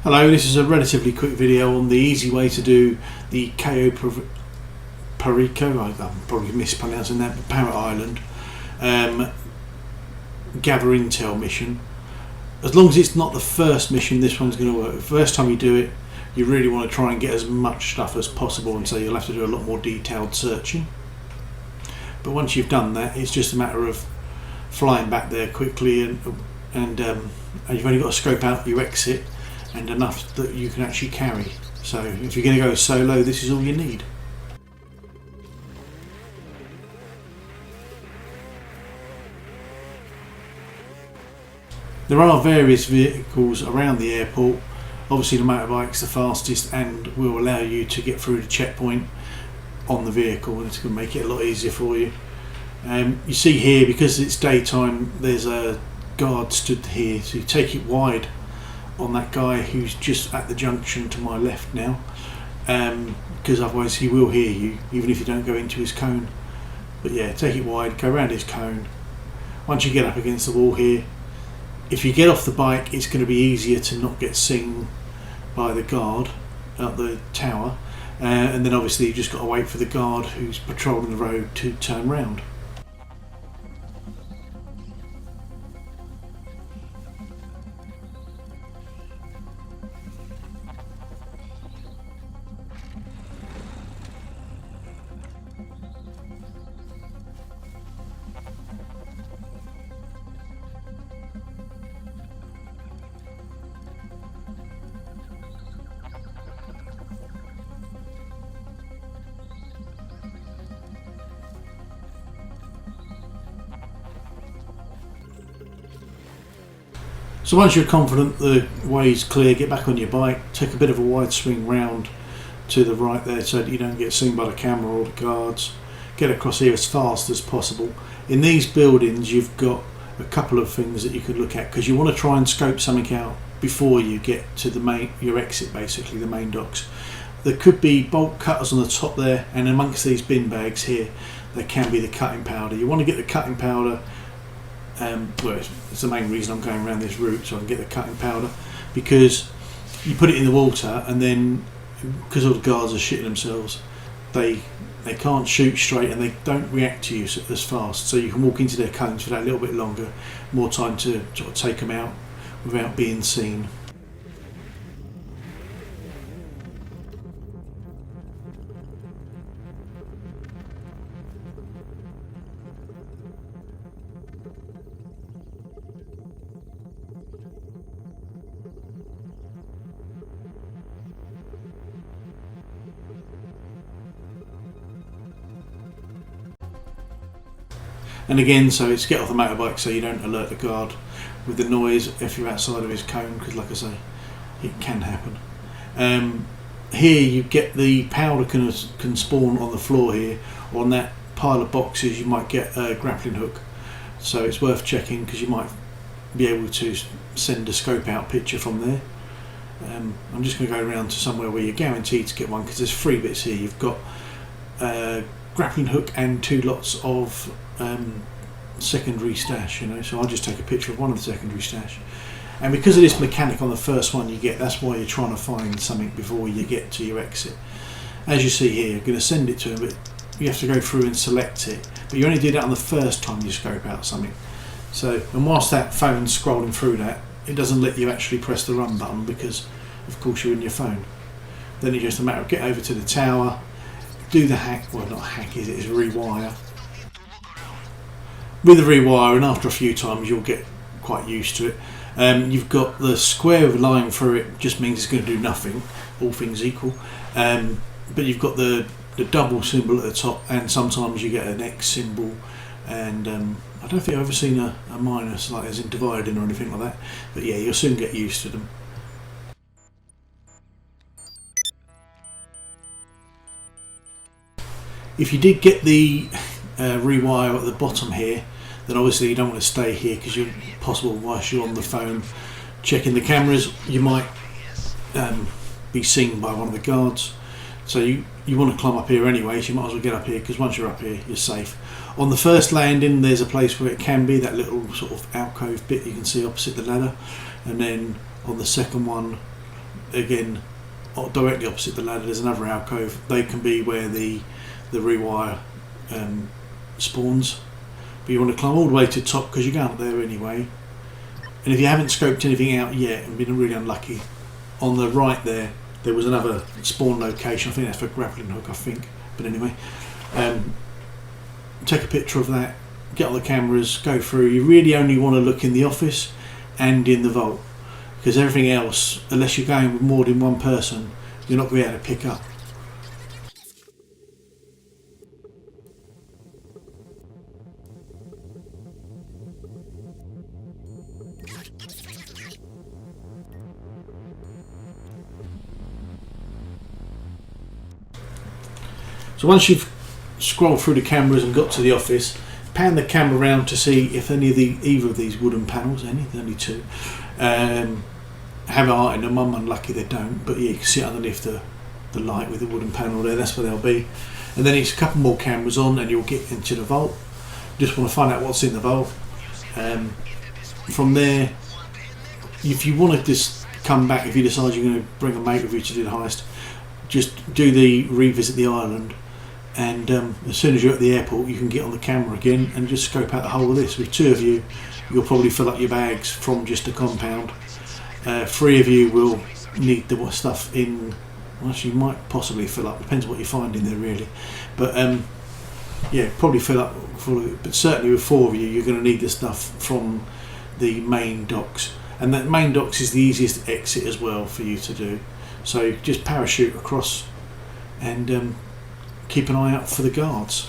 Hello, this is a relatively quick video on the easy way to do the Cayo Perico, I'm probably mispronouncing that, but Parrot Island gather intel mission. As long as it's not the first mission, this one's going to work. The first time you do it, you really want to try and get as much stuff as possible, and so you'll have to do a lot more detailed searching. But once you've done that, it's just a matter of flying back there quickly, and you've only got to scope out your exit and enough that you can actually carry. So if you're going to go solo, this is all you need. There are various vehicles around the airport. Obviously the motorbike's the fastest and will allow you to get through the checkpoint on the vehicle, and it's going to make it a lot easier for you. You see here, because it's daytime, there's a guard stood here, so you take it wide on that guy who's just at the junction to my left now, because otherwise he will hear you even if you don't go into his cone. But yeah, take it wide, go around his cone. Once you get up against the wall here, if you get off the bike, it's going to be easier to not get seen by the guard at the tower, and then obviously you've just got to wait for the guard who's patrolling the road to turn round. So once you're confident the way's clear, get back on your bike, take a bit of a wide swing round to the right there so that you don't get seen by the camera or the guards. Get across here as fast as possible. In these buildings you've got a couple of things that you can look at, because you want to try and scope something out before you get to your exit, basically the main docks. There could be bolt cutters on the top there, and amongst these bin bags here there can be the cutting powder. You want to get the cutting powder. Well, it's the main reason I'm going around this route, so I can get the cutting powder, because you put it in the water and then, because all the guards are shitting themselves, they can't shoot straight and they don't react to you as fast, so you can walk into their cones for that little bit longer, more time to sort of take them out without being seen. And again, so it's get off the motorbike so you don't alert the guard with the noise if you're outside of his cone, because like I say, it can happen. Here you get the powder can spawn on the floor here, or on that pile of boxes you might get a grappling hook. So it's worth checking, because you might be able to send a scope out picture from there. I'm just going to go around to somewhere where you're guaranteed to get one, because there's 3 bits here. You've got a grappling hook and 2 lots of secondary stash, so I'll just take a picture of one of the secondary stash. And because of this mechanic on the first one you get, that's why you're trying to find something before you get to your exit. As you see here, you're going to send it to him, but you have to go through and select it, but you only do that on the first time you scope out something. So, and whilst that phone's scrolling through that, it doesn't let you actually press the run button, because of course you're in your phone. Then it's just a matter of get over to the tower, do the hack, well not hack is it, it's rewire. With the rewire, and after a few times you'll get quite used to it. You've got the square with a line through it, just means it's going to do nothing, all things equal. But you've got the double symbol at the top, and sometimes you get an X symbol, and I don't think I've ever seen a minus, like as in dividing or anything like that. But yeah, you'll soon get used to them. If you did get the rewire at the bottom here, then obviously you don't want to stay here, because you're possible whilst you're on the phone checking the cameras you might be seen by one of the guards. So you want to climb up here anyway, so you might as well get up here, because once you're up here you're safe. On the first landing there's a place where it can be, that little sort of alcove bit you can see opposite the ladder, and then on the second one again, directly opposite the ladder, there's another alcove. They can be where the rewire spawns. But you want to climb all the way to the top because you're going up there anyway. And if you haven't scoped anything out yet and been really unlucky, on the right there was another spawn location. I think that's for grappling hook, I think. But anyway, take a picture of that, get on the cameras, go through. You really only want to look in the office and in the vault, because everything else, unless you're going with more than one person, you're not going to be able to pick up. So once you've scrolled through the cameras and got to the office, pan the camera around to see if either of these wooden panels, there's only two, have art in them. I'm unlucky they don't, but yeah, you can see it underneath the light with the wooden panel there. That's where they'll be. And then it's a couple more cameras on, and you'll get into the vault. Just want to find out what's in the vault. From there, if you want to just come back, if you decide you're going to bring a mate with you to do the heist, just revisit the island. And as soon as you're at the airport, you can get on the camera again and just scope out the whole of this. With two of you, you'll probably fill up your bags from just a compound. Three of you will need the stuff in. Well, actually, you might possibly fill up. Depends what you find in there, really. But yeah, probably fill up full of it. But certainly with four of you, you're going to need the stuff from the main docks. And that main docks is the easiest exit as well for you to do. So just parachute across and keep an eye out for the guards.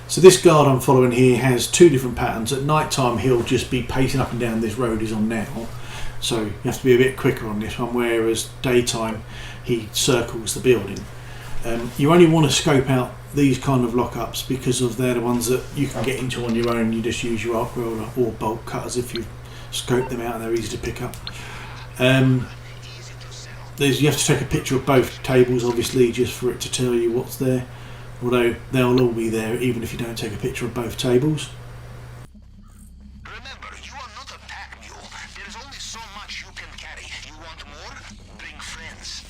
So this guard I'm following here has two different patterns. At night time he'll just be pacing up and down this road he's on now, so you have to be a bit quicker on this one, whereas daytime he circles the building. You only want to scope out these kind of lockups because they're the ones that you can get into on your own. You just use your arc welder or bolt cutters if you've scoped them out, and they're easy to pick up. You have to take a picture of both tables, obviously, just for it to tell you what's there. Although they'll all be there even if you don't take a picture of both tables. Remember, you are not a pack mule. There is only so much you can carry. You want more? Bring friends.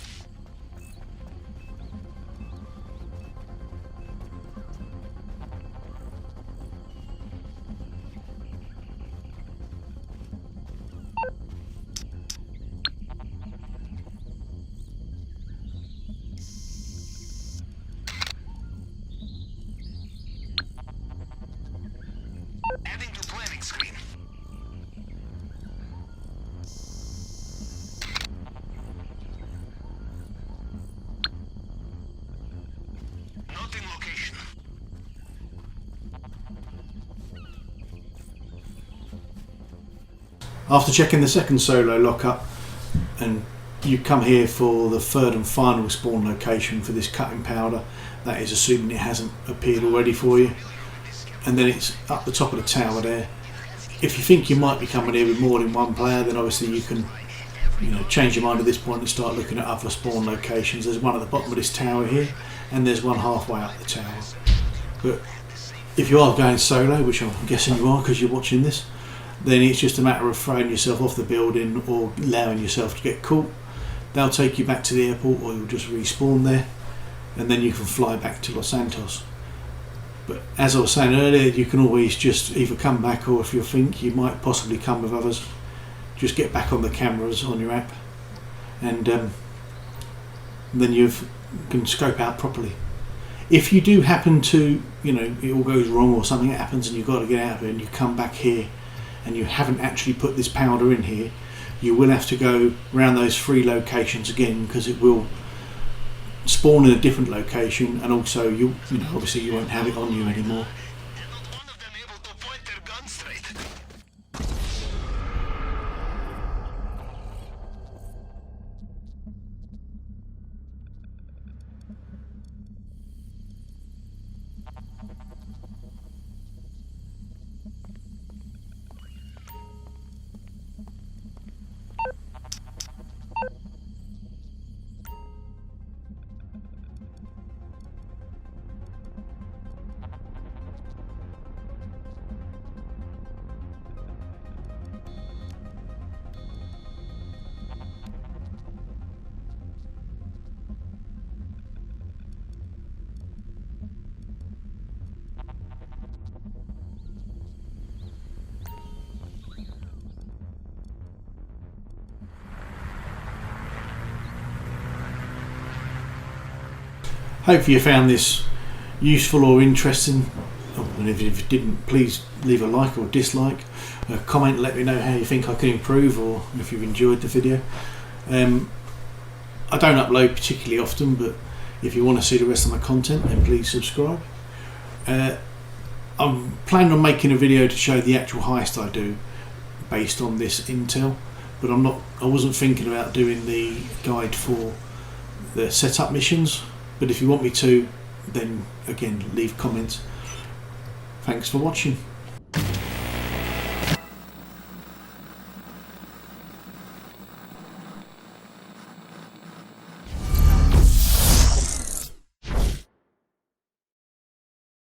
Adding to planning screen. Noting location. After checking the second solo lockup, and you come here for the third and final spawn location for this cutting powder, that is assuming it hasn't appeared already for you. And then it's up the top of the tower there. If you think you might be coming here with more than one player, then obviously you can, change your mind at this point and start looking at other spawn locations. There's one at the bottom of this tower here, and there's one halfway up the tower. But if you are going solo, which I'm guessing you are because you're watching this, then it's just a matter of throwing yourself off the building or allowing yourself to get caught. They'll take you back to the airport, or you'll just respawn there, and then you can fly back to Los Santos. But as I was saying earlier, you can always just either come back, or if you think you might possibly come with others, just get back on the cameras on your app, and then you can scope out properly. if you do happen to, you know, it all goes wrong or something happens and you've got to get out of it and you come back here and you haven't actually put this powder in here, you will have to go around those 3 locations again, because it will spawn in a different location, and also you know, obviously you won't have it on you anymore. And not one of them able to point their gun straight. Hopefully you found this useful or interesting. And if you didn't, please leave a like or dislike, a comment, let me know how you think I can improve, or if you've enjoyed the video. I don't upload particularly often, but if you want to see the rest of my content, then please subscribe. I'm planning on making a video to show the actual heist I do based on this intel, but I wasn't thinking about doing the guide for the setup missions. But if you want me to, then again, leave comments. Thanks for watching.